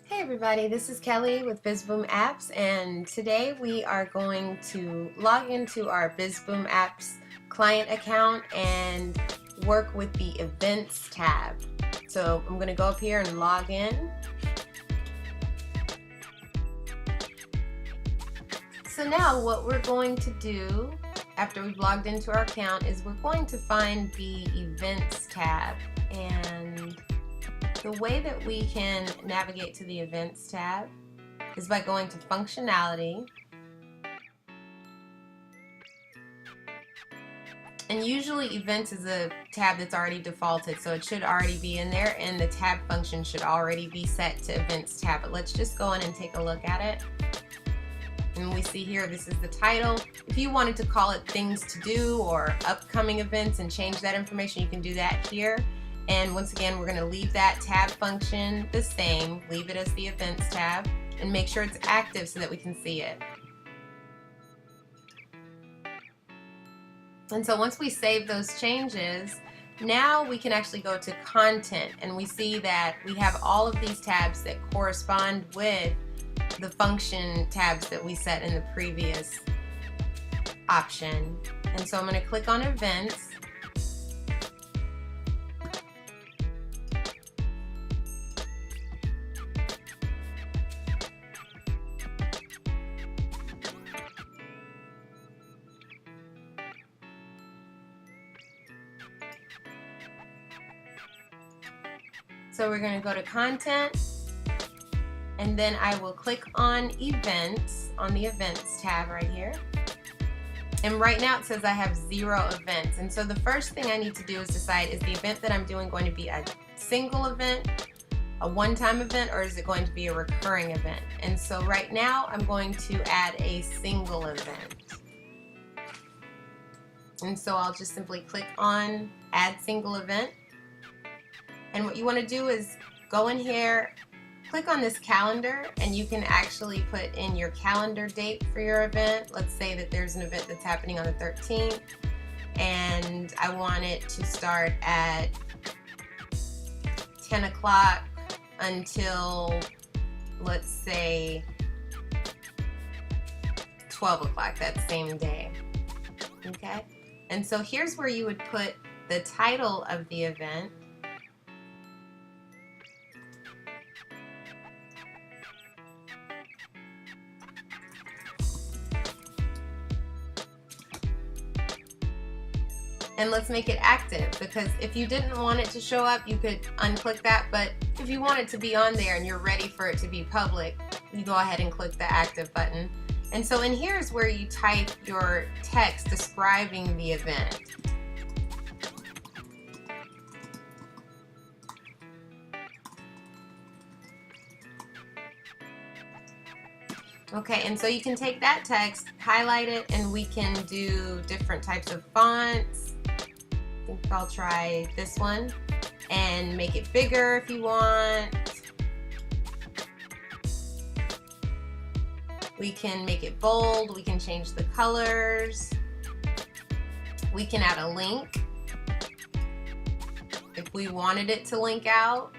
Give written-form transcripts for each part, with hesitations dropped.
Hey everybody, this is Kelly with BizBoomApps, and today we are going to log into our BizBoomApps client account and work with the Events tab. So I'm going to go up here and log in. So now what we're going to do after we've logged into our account is we're going to find the Events tab, and the way that we can navigate to the Events tab is by going to Functionality, and usually Events is a tab that's already defaulted, so it should already be in there, and the tab function should already be set to Events tab. But let's just go in and take a look at it. And we see here, this is the title. If you wanted to call it Things to Do or Upcoming Events and change that information, you can do that here. And once again, we're going to leave that tab function the same, leave it as the Events tab, and make sure it's active so that we can see it. And so once we save those changes, now we can actually go to Content, and we see that we have all of these tabs that correspond with the function tabs that we set in the previous option. And so I'm going to click on Events. So we're going to go to Content, and then I will click on Events on the Events tab right here. And right now it says I have 0 events. And so the first thing I need to do is decide, is the event that I'm doing going to be a single event, a one-time event, or is it going to be a recurring event? And so right now I'm going to add a single event. And so I'll just simply click on Add Single Event. And what you want to do is go in here, click on this calendar, and you can actually put in your calendar date for your event. Let's say that there's an event that's happening on the 13th, and I want it to start at 10 o'clock until, let's say, 12 o'clock that same day. Okay? And so here's where you would put the title of the event. And let's make it active, because if you didn't want it to show up, you could unclick that, but if you want it to be on there and you're ready for it to be public, you go ahead and click the active button. And so in here is where you type your text describing the event. Okay, and so you can take that text, highlight it, and we can do different types of fonts. I think I'll try this one and make it bigger if you want. We can make it bold, we can change the colors. We can add a link if we wanted it to link out.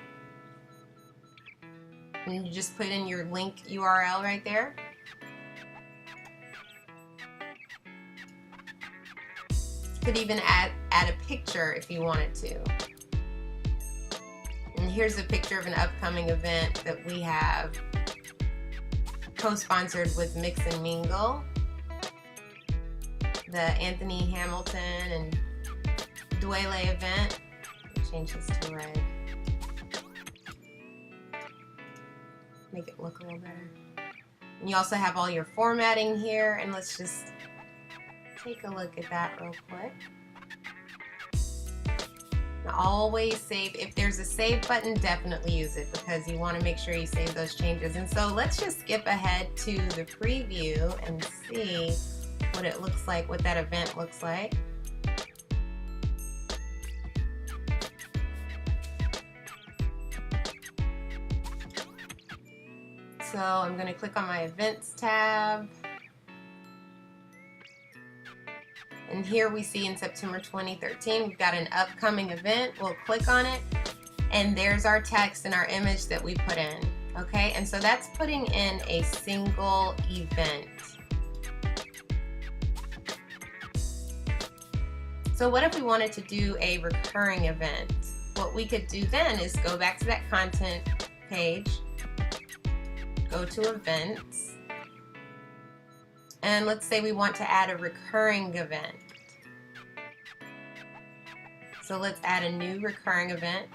And you just put in your link URL right there. You could even add a picture if you wanted to. And here's a picture of an upcoming event that we have co-sponsored with Mix and Mingle, the Anthony Hamilton and Dwele event. I'll change this to red. Make it look a little better. And you also have all your formatting here, and let's just take a look at that real quick. Now always save. If there's a save button, definitely use it, because you want to make sure you save those changes. And so let's just skip ahead to the preview and see what it looks like, what that event looks like. So I'm going to click on my Events tab. And here we see in September 2013, we've got an upcoming event. We'll click on it, and there's our text and our image that we put in. Okay, and so that's putting in a single event. So what if we wanted to do a recurring event? What we could do then is go back to that content page, go to events, and let's say we want to add a recurring event. So let's add a new recurring event.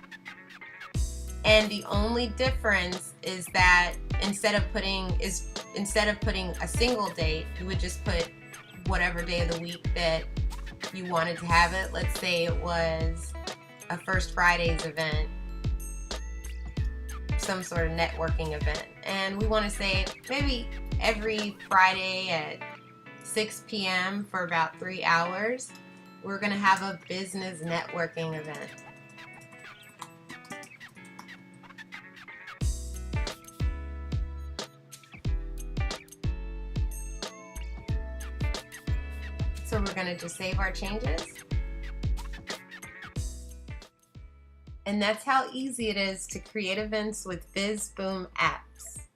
And the only difference is that instead of putting a single date, you would just put whatever day of the week that you wanted to have it. Let's say it was a First Fridays event, some sort of networking event, and we want to say maybe every Friday at 6 p.m. for about 3 hours, we're going to have a business networking event. So we're going to just save our changes. And that's how easy it is to create events with BizBoomApps.